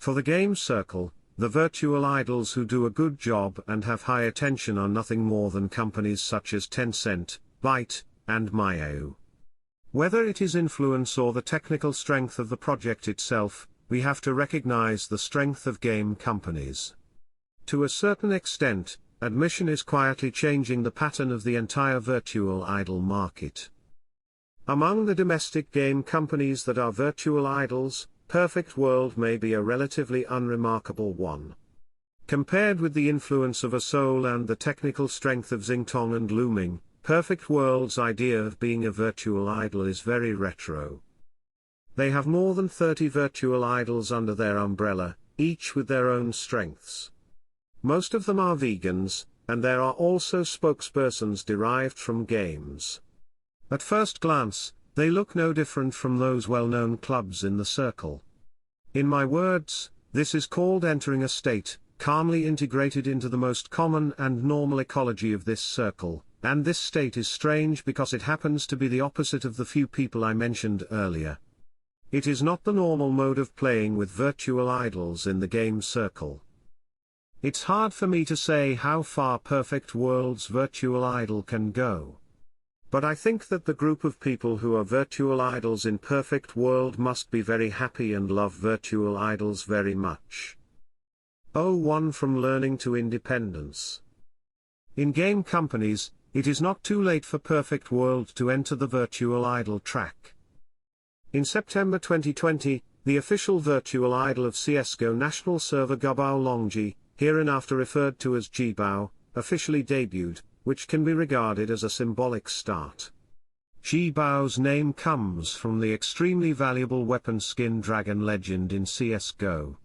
For the game circle, the virtual idols who do a good job and have high attention are nothing more than companies such as Tencent, Byte, and Mayo. Whether it is influence or the technical strength of the project itself, we have to recognize the strength of game companies. To a certain extent, admission is quietly changing the pattern of the entire virtual idol market. Among the domestic game companies that are virtual idols, Perfect World may be a relatively unremarkable one. Compared with the influence of Soul and the technical strength of Xingtong and Looming, Perfect World's idea of being a virtual idol is very retro. They have more than 30 virtual idols under their umbrella, each with their own strengths. Most of them are vegans, and there are also spokespersons derived from games. At first glance, they look no different from those well-known clubs in the circle. In my words, this is called entering a state, calmly integrated into the most common and normal ecology of this circle, and this state is strange because it happens to be the opposite of the few people I mentioned earlier. It is not the normal mode of playing with virtual idols in the game circle. It's hard for me to say how far Perfect World's virtual idol can go. But I think that the group of people who are virtual idols in Perfect World must be very happy and love virtual idols very much. 1 From learning to independence. In game companies, it is not too late for Perfect World to enter the virtual idol track. In September 2020, the official virtual idol of CSGO national server Gubao Longji, hereinafter referred to as Jibao, officially debuted, which can be regarded as a symbolic start. Jibao's name comes from the extremely valuable weapon skin Dragon Legend in CSGO.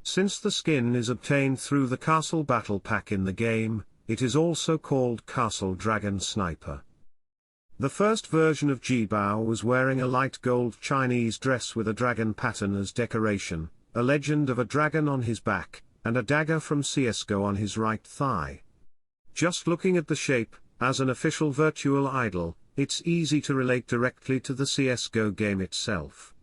Since the skin is obtained through the Castle Battle Pack in the game, it is also called Castle Dragon Sniper. The first version of Jibao was wearing a light gold Chinese dress with a dragon pattern as decoration, a legend of a dragon on his back, and a dagger from CSGO on his right thigh. Just looking at the shape, as an official virtual idol, it's easy to relate directly to the CSGO game itself.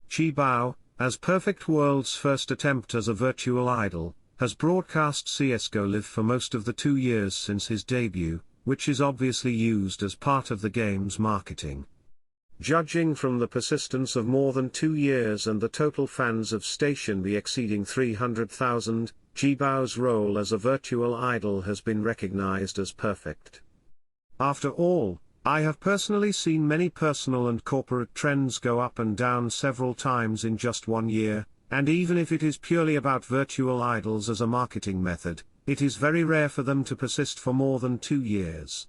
Jibao, as Perfect World's first attempt as a virtual idol, has broadcast CSGO Live for most of the 2 years since his debut, which is obviously used as part of the game's marketing. Judging from the persistence of more than 2 years and the total fans of Station B exceeding 300,000, Jibao's role as a virtual idol has been recognized as perfect. After all, I have personally seen many personal and corporate trends go up and down several times in just 1 year, and even if it is purely about virtual idols as a marketing method, it is very rare for them to persist for more than 2 years.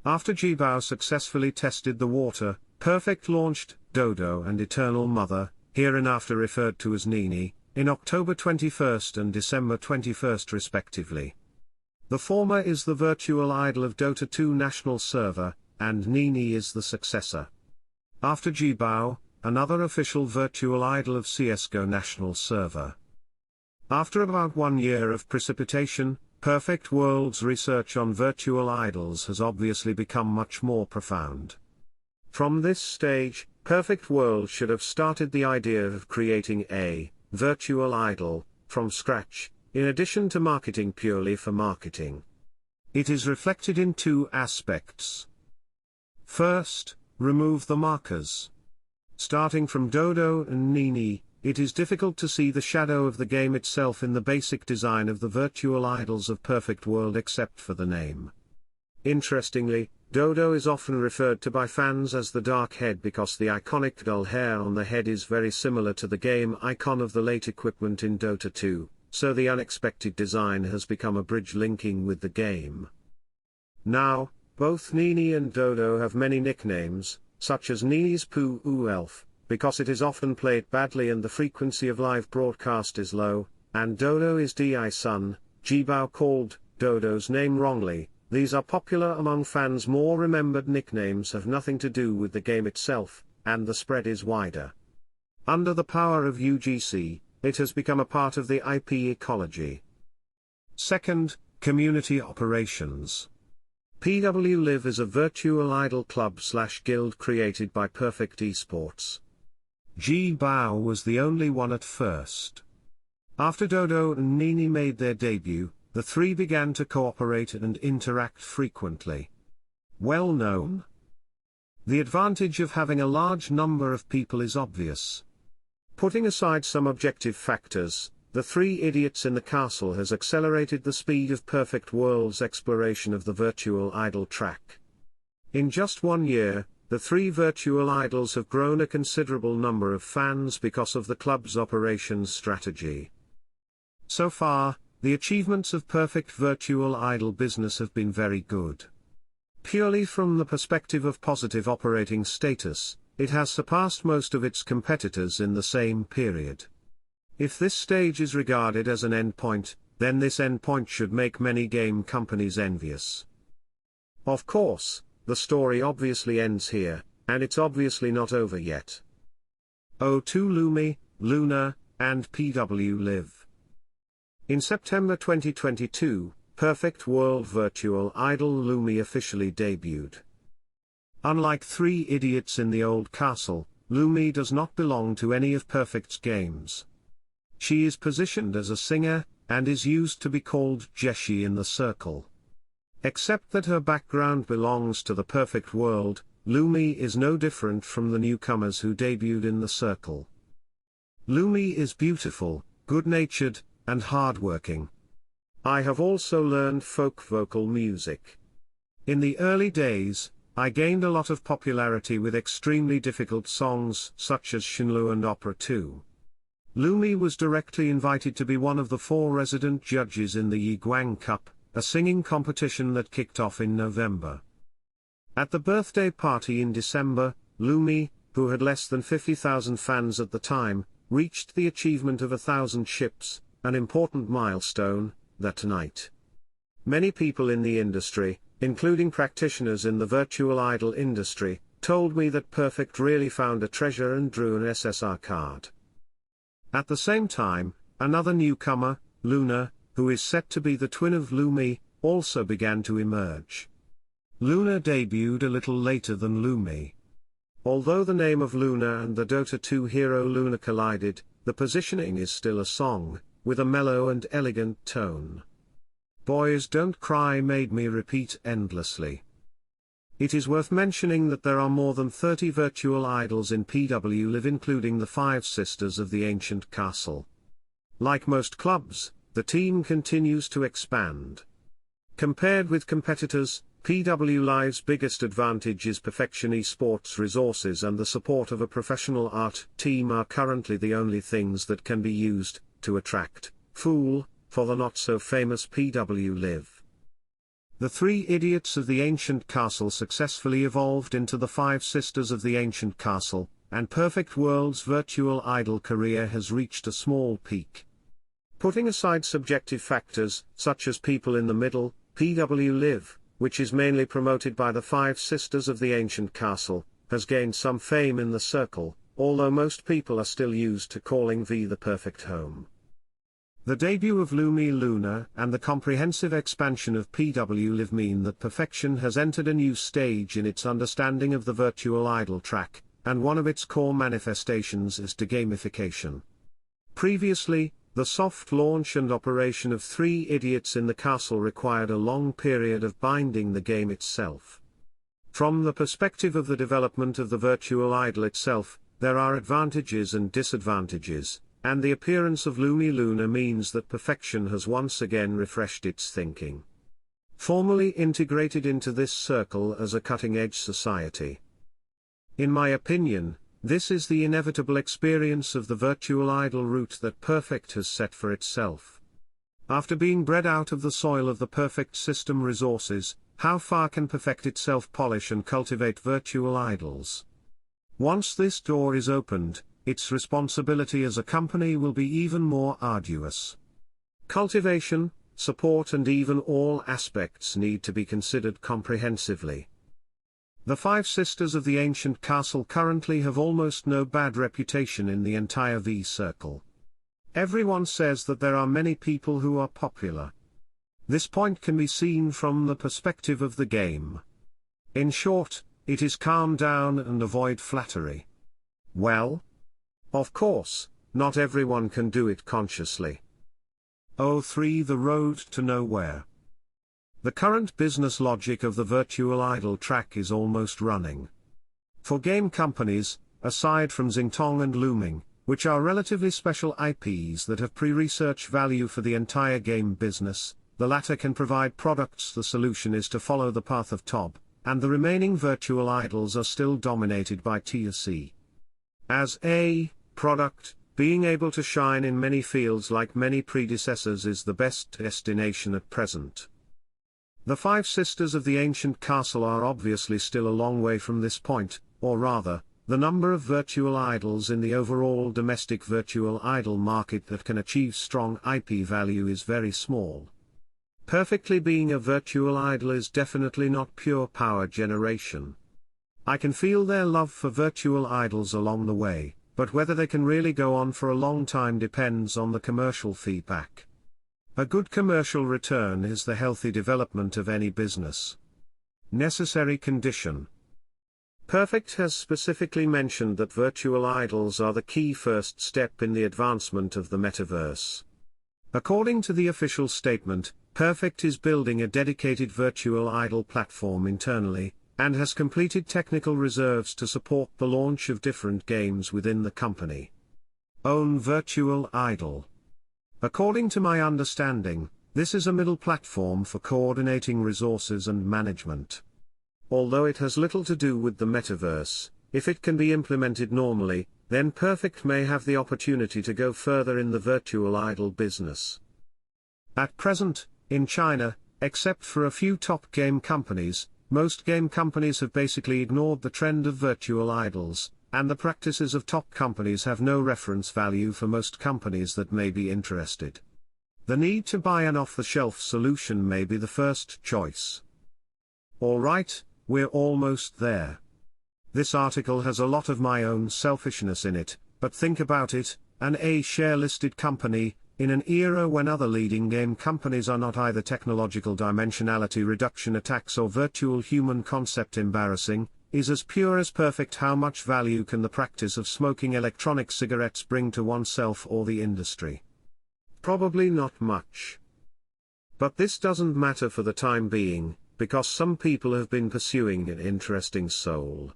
After Jibao successfully tested the water, Perfect launched Dodo and Eternal Mother, hereinafter referred to as Nini, in October 21st and December 21st respectively. The former is the virtual idol of Dota 2 national server, and Nini is the successor. After Jibao, another official virtual idol of CSGO national server. After about 1 year of precipitation, Perfect World's research on virtual idols has obviously become much more profound. From this stage, Perfect World should have started the idea of creating a virtual idol from scratch, in addition to marketing purely for marketing. It is reflected in 2 aspects. First, remove the markers. Starting from Dodo and Nini, it is difficult to see the shadow of the game itself in the basic design of the virtual idols of Perfect World except for the name. Interestingly, Dodo is often referred to by fans as the Dark Head because the iconic dull hair on the head is very similar to the game icon of the late equipment in Dota 2, so the unexpected design has become a bridge linking with the game. Now, both Nini and Dodo have many nicknames, such as Nini's Poo Elf, because it is often played badly and the frequency of live broadcast is low, and Dodo is Di Sun. Jibao called Dodo's name wrongly. These are popular among fans. More remembered nicknames have nothing to do with the game itself, and the spread is wider. Under the power of UGC, it has become a part of the IP ecology. Second, community operations. PW Live is a virtual idol club/guild created by Perfect Esports. Ji Bao was the only one at first. After Dodo and Nini made their debut, the three began to cooperate and interact frequently. Well known. The advantage of having a large number of people is obvious. Putting aside some objective factors, the Three Idiots in the Castle has accelerated the speed of Perfect World's exploration of the virtual idol track. In just 1 year, the three virtual idols have grown a considerable number of fans because of the club's operations strategy. So far, the achievements of Perfect Virtual Idol business have been very good. Purely from the perspective of positive operating status, it has surpassed most of its competitors in the same period. If this stage is regarded as an endpoint, then this endpoint should make many game companies envious. Of course, the story obviously ends here, and it's obviously not over yet. O2 Lumi, Luna, and PW Live. In September 2022, Perfect World Virtual Idol Lumi officially debuted. Unlike Three Idiots in the Old Castle, Lumi does not belong to any of Perfect's games. She is positioned as a singer, and is used to be called Jeshi in the circle. Except that her background belongs to the Perfect World, Lumi is no different from the newcomers who debuted in the circle. Lumi is beautiful, good-natured, and hardworking. I have also learned folk vocal music. In the early days, I gained a lot of popularity with extremely difficult songs such as Shenlu and Opera 2. Lumi was directly invited to be one of the 4 resident judges in the Yiguang Cup, a singing competition that kicked off in November. At the birthday party in December, Lumi, who had less than 50,000 fans at the time, reached the achievement of 1,000 ships, an important milestone, that night. Many people in the industry, including practitioners in the virtual idol industry, told me that Perfect really found a treasure and drew an SSR card. At the same time, another newcomer, Luna, who is set to be the twin of Lumi, also began to emerge. Luna debuted a little later than Lumi. Although the name of Luna and the Dota 2 hero Luna collided, the positioning is still a song, with a mellow and elegant tone. Boys Don't Cry made me repeat endlessly. It is worth mentioning that there are more than 30 virtual idols in PW Live, including the 5 sisters of the ancient castle. Like most clubs, the team continues to expand. Compared with competitors, PW Live's biggest advantage is Perfection Esports resources and the support of a professional art team are currently the only things that can be used to attract, fool, for the not-so-famous PW Live. The 3 Idiots of the Ancient Castle successfully evolved into the 5 Sisters of the Ancient Castle, and Perfect World's virtual idol career has reached a small peak. Putting aside subjective factors, such as people in the middle, PW Live, which is mainly promoted by the 5 Sisters of the Ancient Castle, has gained some fame in the circle, although most people are still used to calling V the perfect home. The debut of Lumi Luna and the comprehensive expansion of PW Live mean that Perfection has entered a new stage in its understanding of the virtual idol track, and one of its core manifestations is gamification. Previously, the soft launch and operation of 3 Idiots in the Castle required a long period of binding the game itself. From the perspective of the development of the virtual idol itself, there are advantages and disadvantages, and the appearance of Lumi Luna means that Perfection has once again refreshed its thinking. Formally integrated into this circle as a cutting-edge society. In my opinion, this is the inevitable experience of the virtual idol route that Perfect has set for itself. After being bred out of the soil of the Perfect system resources, how far can Perfect itself polish and cultivate virtual idols? Once this door is opened, its responsibility as a company will be even more arduous. Cultivation, support and even all aspects need to be considered comprehensively. The 5 Sisters of the Ancient Castle currently have almost no bad reputation in the entire V circle. Everyone says that there are many people who are popular. This point can be seen from the perspective of the game. In short, it is calm down and avoid flattery. Well, Of course, not everyone can do it consciously. 03 The road to nowhere. The current business logic of the virtual idol track is almost running. For game companies, aside from Xingtong and Looming, which are relatively special IPs that have pre-research value for the entire game business, the latter can provide products. The solution is to follow the path of TOB, and the remaining virtual idols are still dominated by TTS. As a product, being able to shine in many fields like many predecessors is the best destination at present. The five sisters of the ancient castle are obviously still a long way from this point, or rather, the number of virtual idols in the overall domestic virtual idol market that can achieve strong IP value is very small. Perfectly being a virtual idol is definitely not pure power generation. I can feel their love for virtual idols along the way, but whether they can really go on for a long time depends on the commercial feedback. A good commercial return is the healthy development of any business. Necessary condition. Perfect has specifically mentioned that virtual idols are the key first step in the advancement of the metaverse. According to the official statement, Perfect is building a dedicated virtual idol platform internally, and has completed technical reserves to support the launch of different games within the company. Own virtual idol. According to my understanding, this is a middle platform for coordinating resources and management. Although it has little to do with the metaverse, if it can be implemented normally, then Perfect may have the opportunity to go further in the virtual idol business. At present, in China, except for a few top game companies, most game companies have basically ignored the trend of virtual idols, and the practices of top companies have no reference value for most companies that may be interested. The need to buy an off-the-shelf solution may be the first choice. Alright, we're almost there. This article has a lot of my own selfishness in it, but think about it, an A-share listed company, in an era when other leading game companies are not either technological dimensionality reduction attacks or virtual human concept embarrassing, is as pure as Perfect. How much value can the practice of smoking electronic cigarettes bring to oneself or the industry? Probably not much. But this doesn't matter for the time being, because some people have been pursuing an interesting soul.